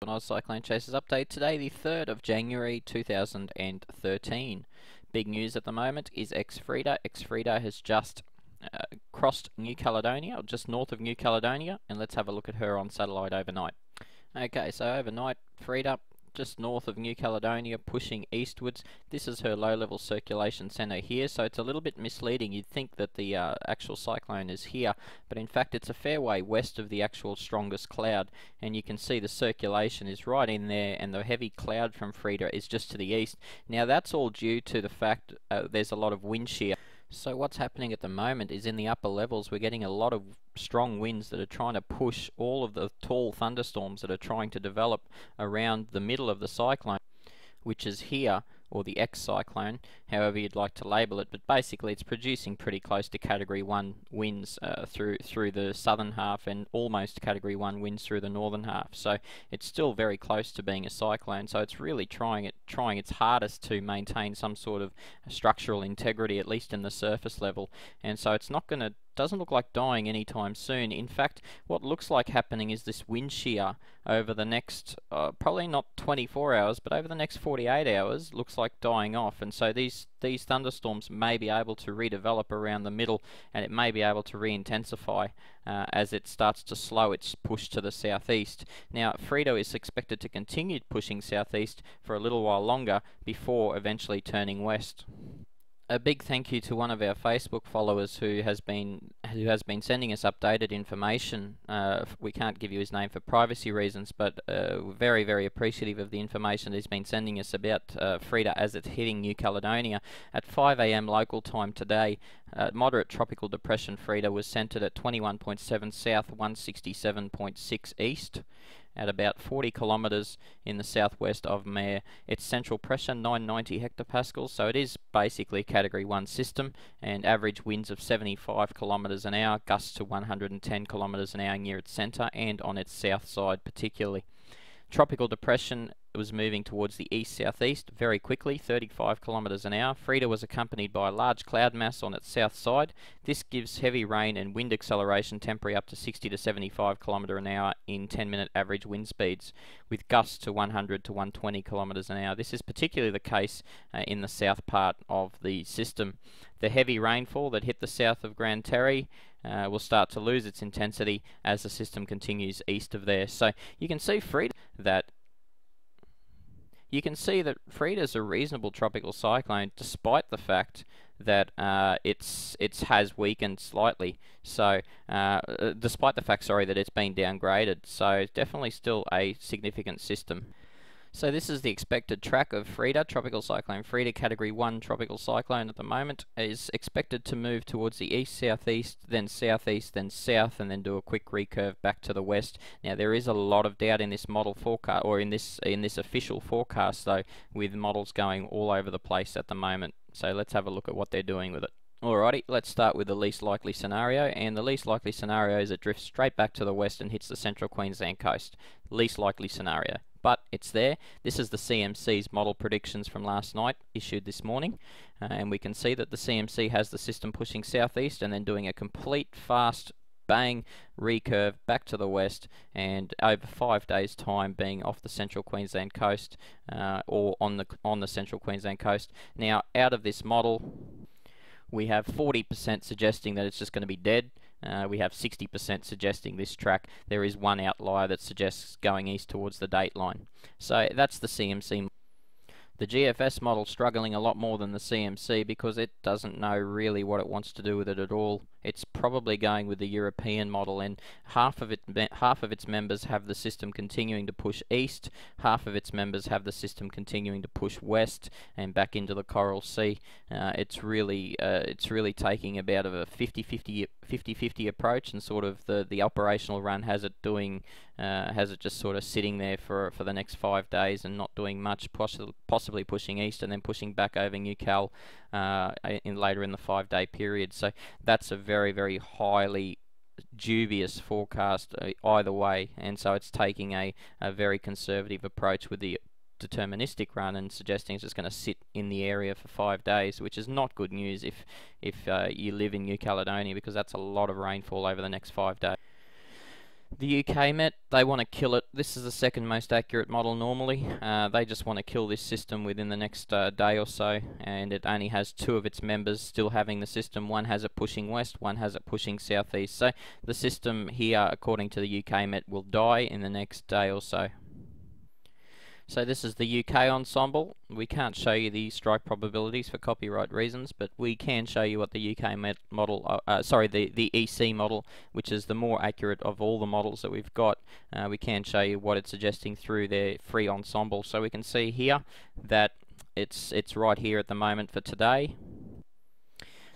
An Oz Cyclone Chasers update today, the 3rd of January 2013. Big news at the moment is Freda. Freda has just crossed New Caledonia, or just north of New Caledonia, and let's have a look at her on satellite overnight. Okay, so overnight, Freda, just north of New Caledonia, pushing eastwards. This is her low-level circulation centre here, so it's a little bit misleading. You'd think that the actual cyclone is here, but in fact it's a fair way west of the actual strongest cloud, and you can see the circulation is right in there, and the heavy cloud from Freda is just to the east. Now that's all due to the fact there's a lot of wind shear. So what's happening at the moment is in the upper levels we're getting a lot of strong winds that are trying to push all of the tall thunderstorms that are trying to develop around the middle of the cyclone, which is here, or the X-cyclone, however you'd like to label it, but basically it's producing pretty close to Category 1 winds through the southern half, and almost Category 1 winds through the northern half. So it's still very close to being a cyclone, so it's really trying its hardest to maintain some sort of structural integrity, at least in the surface level, and so it's not going to doesn't look like dying anytime soon. In fact, what looks like happening is this wind shear over the next, probably not 24 hours, but over the next 48 hours, looks like dying off. And so these thunderstorms may be able to redevelop around the middle, and it may be able to re-intensify as it starts to slow its push to the southeast. Now, Freda is expected to continue pushing southeast for a little while longer before eventually turning west. A big thank you to one of our Facebook followers who has been sending us updated information. We can't give you his name for privacy reasons, but very, very appreciative of the information he's been sending us about Freda as it's hitting New Caledonia. At 5 AM local time today, moderate tropical depression Freda was centered at 21.7 south, 167.6 east, at about 40 kilometers in the southwest of Mare. Its central pressure 990 hectopascals, so it is basically a Category 1 system, and average winds of 75 kilometers an hour, gusts to 110 kilometers an hour near its center and on its south side particularly. Tropical depression was moving towards the east-southeast very quickly, 35 kilometers an hour. Freda was accompanied by a large cloud mass on its south side. This gives heavy rain and wind acceleration temporary up to 60 to 75 kilometers an hour in 10-minute average wind speeds, with gusts to 100 to 120 kilometers an hour. This is particularly the case in the south part of the system. The heavy rainfall that hit the south of Grand Terre will start to lose its intensity as the system continues east of there. So you can see that Freda is a reasonable tropical cyclone, despite the fact that it has weakened slightly. So, despite the fact, that it's been downgraded. So, it's definitely still a significant system. So this is the expected track of Freda, tropical cyclone Freda, Category 1 tropical cyclone at the moment, is expected to move towards the east-southeast, then southeast, then south, and then do a quick recurve back to the west. Now there is a lot of doubt in this model forecast, or in this official forecast though, with models going all over the place at the moment. So let's have a look at what they're doing with it. Alrighty, let's start with the least likely scenario, and the least likely scenario is it drifts straight back to the west and hits the central Queensland coast. Least likely scenario. But it's there. This is the CMC's model predictions from last night, issued this morning, and we can see that the CMC has the system pushing southeast and then doing a complete fast bang recurve back to the west, and over 5 days time being off the central Queensland coast, or on the central Queensland coast. Now out of this model we have 40% suggesting that it's just going to be dead. We have 60% suggesting this track. There is one outlier that suggests going east towards the date line. So that's the CMC. The GFS model struggling a lot more than the CMC because it doesn't know really what it wants to do with it at all. It's probably going with the European model, and half of its members have the system continuing to push east, half of its members have the system continuing to push west and back into the Coral Sea. It's really taking about a 50-50 approach, and sort of the operational run has it just sort of sitting there for the next 5 days and not doing much, possibly pushing east and then pushing back over New Cal later in the 5-day period. So that's a very, very highly dubious forecast either way, and so it's taking a very conservative approach with the deterministic run and suggesting it's just going to sit in the area for 5 days, which is not good news if you live in New Caledonia, because that's a lot of rainfall over the next 5 days. The UK Met, they want to kill it. This is the second most accurate model normally. They just want to kill this system within the next day or so, and it only has 2 of its members still having the system. One has it pushing west, one has it pushing southeast. So the system here, according to the UK Met, will die in the next day or so. So this is the UK ensemble. We can't show you the strike probabilities for copyright reasons, but we can show you what the UK model, the EC model, which is the more accurate of all the models that we've got. We can show you what it's suggesting through their free ensemble. So we can see here that it's right here at the moment for today.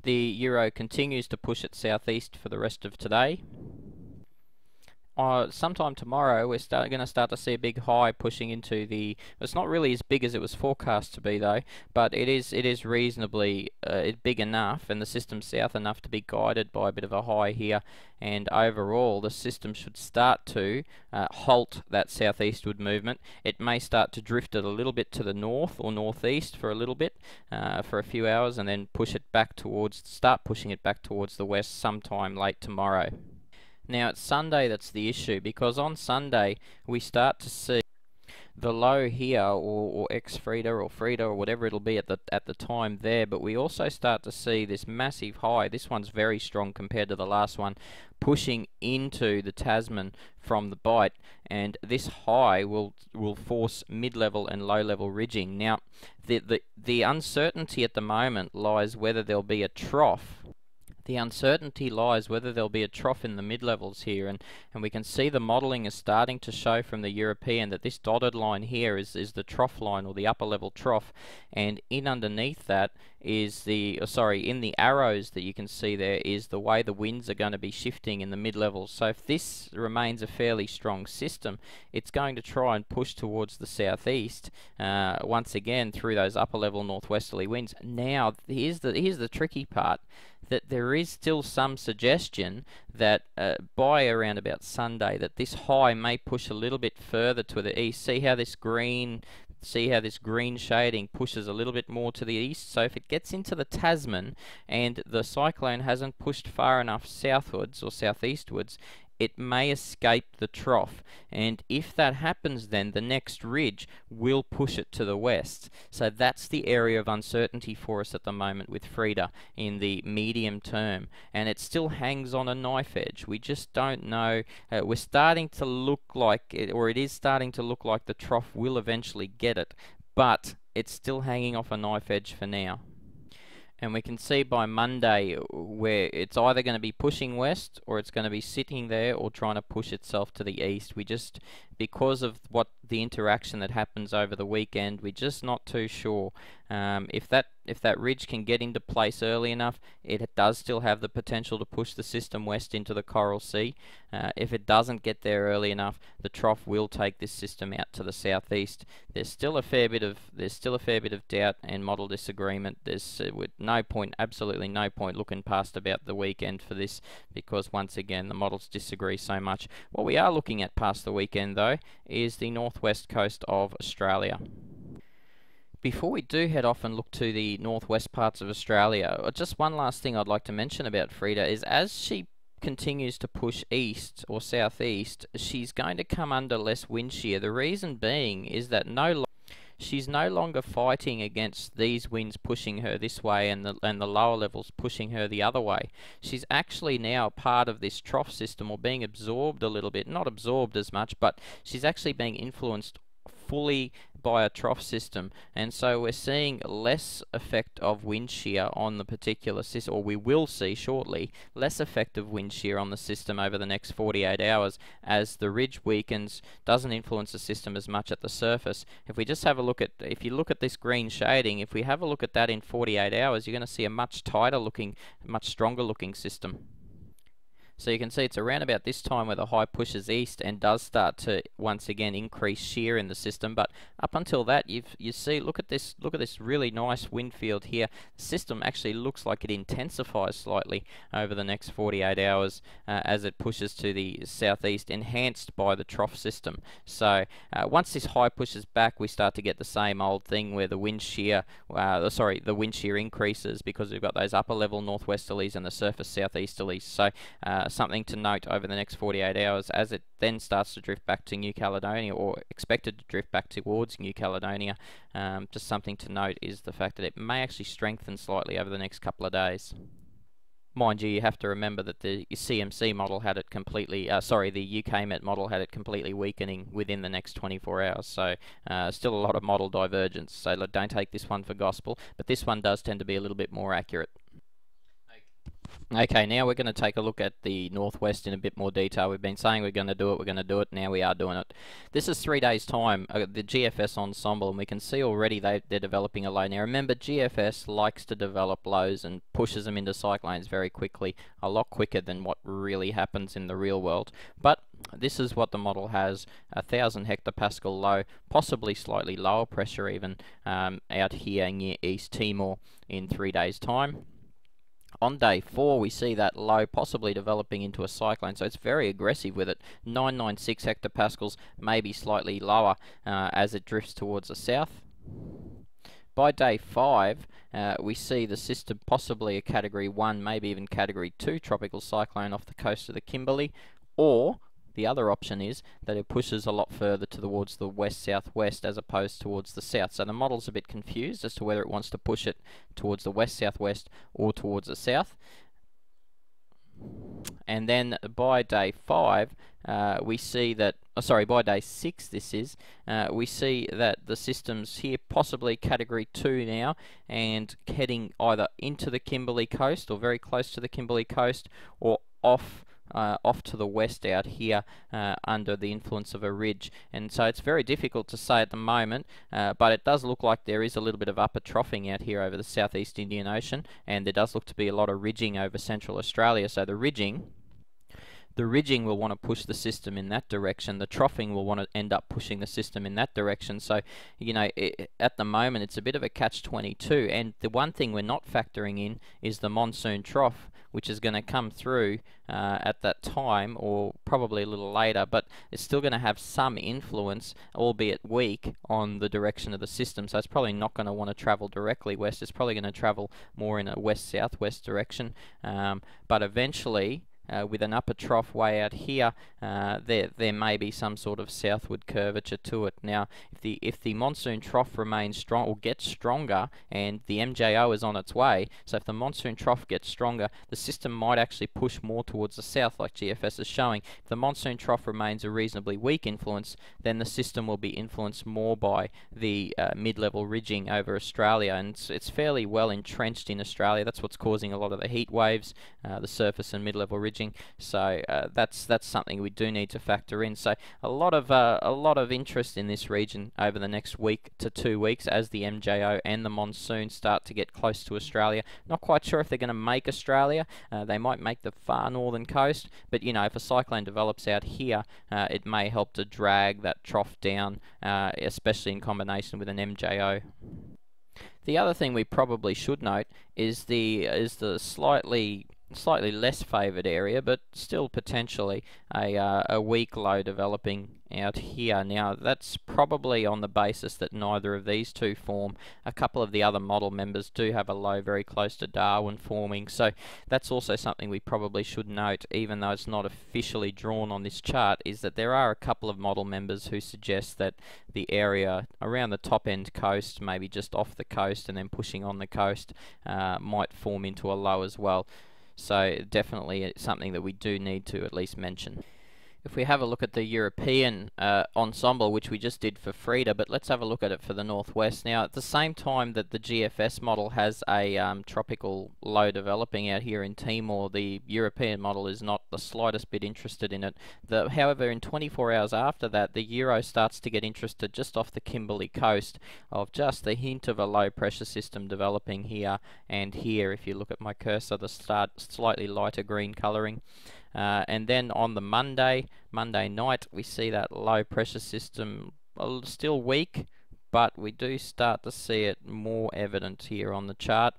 The Euro continues to push it southeast for the rest of today. Sometime tomorrow we're going to start to see a big high pushing into the. It's not really as big as it was forecast to be though, but it is reasonably big enough, and the system's south enough to be guided by a bit of a high here. And overall, the system should start to halt that southeastward movement. It may start to drift it a little bit to the north or northeast for a little bit, for a few hours, and then start pushing it back towards the west sometime late tomorrow. Now it's Sunday that's the issue, because on Sunday we start to see the low here, or ex-Freda or Freda or whatever it'll be at the time there, but we also start to see this massive high. This one's very strong compared to the last one, pushing into the Tasman from the bite, and this high will force mid-level and low-level ridging. Now the uncertainty at the moment lies whether there'll be a trough. The uncertainty lies whether there'll be a trough in the mid-levels here, and we can see the modelling is starting to show from the European that this dotted line here is the trough line, or the upper level trough, and in underneath that is in the arrows that you can see there is the way the winds are going to be shifting in the mid-levels. So if this remains a fairly strong system, it's going to try and push towards the southeast once again through those upper level northwesterly winds. Now here's the tricky part, that there is still some suggestion that by around about Sunday that this high may push a little bit further to the east. See how this green shading pushes a little bit more to the east? So if it gets into the Tasman and the cyclone hasn't pushed far enough southwards or southeastwards, it may escape the trough, and if that happens, then the next ridge will push it to the west. So that's the area of uncertainty for us at the moment with Freda in the medium term, and it still hangs on a knife edge. We just don't know. We're starting to look like it, or it is starting to look like the trough will eventually get it, but it's still hanging off a knife edge for now. And we can see by Monday where it's either going to be pushing west, or it's going to be sitting there or trying to push itself to the east. We just, because of what the interaction that happens over the weekend, we're just not too sure. If that ridge can get into place early enough, it does still have the potential to push the system west into the Coral Sea. If it doesn't get there early enough, the trough will take this system out to the southeast. There's still a fair bit of doubt and model disagreement. There's absolutely no point looking past about the weekend for this, because once again the models disagree so much. What we are looking at past the weekend though is the northwest coast of Australia. Before we do head off and look to the northwest parts of Australia, just one last thing I'd like to mention about Freda is, as she continues to push east or southeast, she's going to come under less wind shear. The reason being is that she's no longer fighting against these winds pushing her this way and the lower levels pushing her the other way. She's actually now part of this trough system, or being absorbed a little bit, not absorbed as much, but she's actually being influenced fully by a trough system, and so we're seeing less effect of wind shear on the particular system, or we will see shortly less effective wind shear on the system over the next 48 hours as the ridge weakens, doesn't influence the system as much at the surface. If we just have a look at, if you look at this green shading, if we have a look at that in 48 hours, you're going to see a much tighter looking, much stronger looking system. So you can see it's around about this time where the high pushes east and does start to once again increase shear in the system. But up until that, you see, look at this really nice wind field here. The system actually looks like it intensifies slightly over the next 48 hours as it pushes to the southeast, enhanced by the trough system. So once this high pushes back, we start to get the same old thing where the wind shear, the wind shear increases because we've got those upper level northwesterlies and the surface southeasterlies. So something to note over the next 48 hours as it then starts to drift back to New Caledonia, or expected to drift back towards New Caledonia. Just something to note is the fact that it may actually strengthen slightly over the next couple of days. Mind you, you have to remember that the CMC model had it completely, the UK Met model had it completely weakening within the next 24 hours. So still a lot of model divergence. So don't take this one for gospel, but this one does tend to be a little bit more accurate. Okay, now we're going to take a look at the northwest in a bit more detail. We've been saying we're going to do it, now we are doing it. This is 3 days' time, the GFS ensemble, and we can see already they're developing a low. Now remember, GFS likes to develop lows and pushes them into cyclones very quickly, a lot quicker than what really happens in the real world. But this is what the model has, 1,000 hectopascal low, possibly slightly lower pressure even, out here near East Timor in 3 days' time. On day 4, we see that low possibly developing into a cyclone, so it's very aggressive with it. 996 hectopascals, maybe slightly lower as it drifts towards the south. By day 5, we see the system possibly a Category 1, maybe even Category 2 tropical cyclone off the coast of the Kimberley, or the other option is that it pushes a lot further towards the west-southwest as opposed towards the south. So the model's a bit confused as to whether it wants to push it towards the west-southwest or towards the south. And then by day 5, we see that, by day 6 this is, we see that the system's here possibly Category 2 now, and heading either into the Kimberley coast or very close to the Kimberley coast, or off to the west out here under the influence of a ridge. And so it's very difficult to say at the moment, but it does look like there is a little bit of upper troughing out here over the southeast Indian Ocean, and there does look to be a lot of ridging over central Australia. So the ridging will want to push the system in that direction. The troughing will want to end up pushing the system in that direction. So, you know, at the moment it's a bit of a catch-22. And the one thing we're not factoring in is the monsoon trough, which is going to come through at that time, or probably a little later, but it's still going to have some influence, albeit weak, on the direction of the system. So it's probably not going to want to travel directly west. It's probably going to travel more in a west-southwest direction. But eventually, with an upper trough way out here, there may be some sort of southward curvature to it. Now, if the monsoon trough remains strong or gets stronger, and the MJO is on its way, so if the monsoon trough gets stronger, the system might actually push more towards the south, like GFS is showing. If the monsoon trough remains a reasonably weak influence, then the system will be influenced more by the mid-level ridging over Australia, and it's fairly well entrenched in Australia. That's what's causing a lot of the heat waves, the surface and mid-level ridging. So that's something we do need to factor in. So a lot of interest in this region over the next week to 2 weeks as the MJO and the monsoon start to get close to Australia. Not quite sure if they're going to make Australia. They might make the far northern coast, but you know, if a cyclone develops out here, it may help to drag that trough down, especially in combination with an MJO. The other thing we probably should note is the slightly less favoured area, but still potentially a weak low developing out here. Now that's probably on the basis that neither of these two form. A couple of the other model members do have a low very close to Darwin forming, so that's also something we probably should note, even though it's not officially drawn on this chart, is that there are a couple of model members who suggest that the area around the top end coast, maybe just off the coast and then pushing on the coast, might form into a low as well. So definitely something that we do need to at least mention. If we have a look at the European ensemble, which we just did for Freda, but let's have a look at it for the northwest. Now, at the same time that the GFS model has a tropical low developing out here in Timor, the European model is not the slightest bit interested in it. However, in 24 hours after that, the Euro starts to get interested just off the Kimberley coast of just the hint of a low pressure system developing here and here. If you look at my cursor, the slightly lighter green colouring. And then on the Monday night, we see that low pressure system still weak, but we do start to see it more evident here on the chart.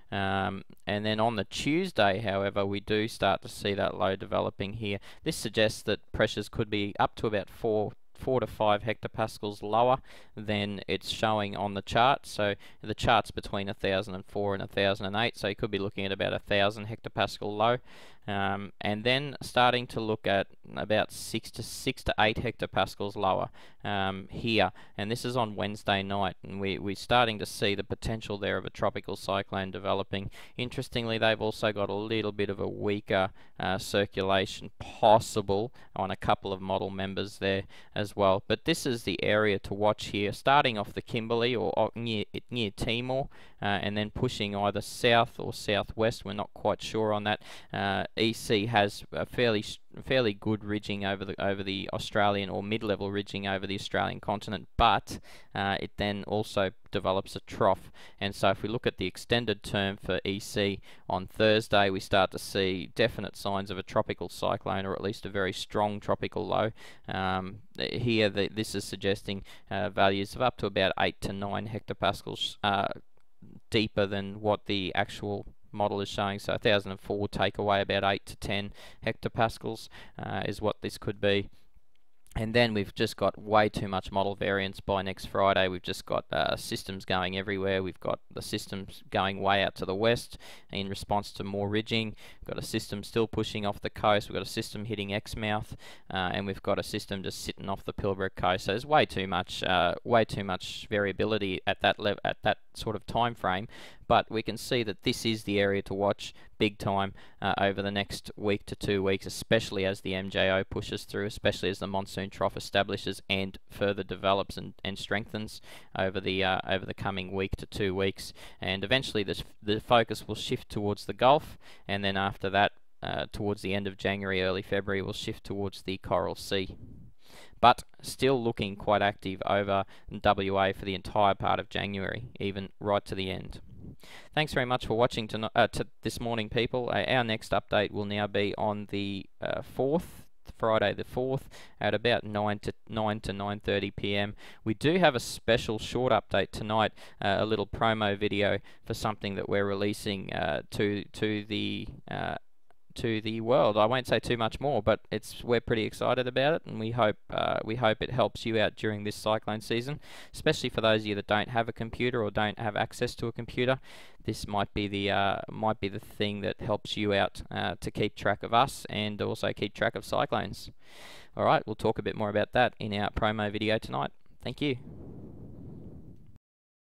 And then on the Tuesday, however, we do start to see that low developing here. This suggests that pressures could be up to about 4 4 to 5 hectopascals lower than it's showing on the chart. So the chart's between 1004 and 1008, so you could be looking at about 1000 hectopascal low. And then starting to look at about 6 to 8 hectopascals lower here, and this is on Wednesday night, and we're starting to see the potential there of a tropical cyclone developing. Interestingly, they've also got a little bit of a weaker circulation possible on a couple of model members there as well. But this is the area to watch here, starting off the Kimberley or near Timor, and then pushing either south or southwest. We're not quite sure on that. EC has a fairly good ridging over the Australian, or mid-level ridging over the Australian continent, but it then also develops a trough. And so if we look at the extended term for EC on Thursday, we start to see definite signs of a tropical cyclone, or at least a very strong tropical low. Here this is suggesting values of up to about 8 to 9 hectopascals deeper than what the actual model is showing. So 1004 take away about 8 to 10 hectopascals is what this could be. And then we've just got way too much model variance by next Friday. We've just got systems going everywhere. We've got the systems going way out to the west in response to more ridging. We've got a system still pushing off the coast. We've got a system hitting Exmouth, and we've got a system just sitting off the Pilbara coast. So there's way too much variability at that at that sort of time frame. But we can see that this is the area to watch big time over the next week to 2 weeks, especially as the MJO pushes through, especially as the monsoon trough establishes and further develops and strengthens over the coming week to 2 weeks. And eventually the focus will shift towards the Gulf, and then after that, towards the end of January, early February, will shift towards the Coral Sea. But still looking quite active over WA for the entire part of January, even right to the end. Thanks very much for watching to this morning, people. Our next update will now be on the 4th, Friday the 4th, at about 9 to 9:30 p.m. We do have a special short update tonight, a little promo video for something that we're releasing to the world. I won't say too much more, but we're pretty excited about it, and we hope it helps you out during this cyclone season, especially for those of you that don't have a computer or don't have access to a computer. This might be the thing that helps you out to keep track of us and also keep track of cyclones. All right, we'll talk a bit more about that in our promo video tonight. Thank you.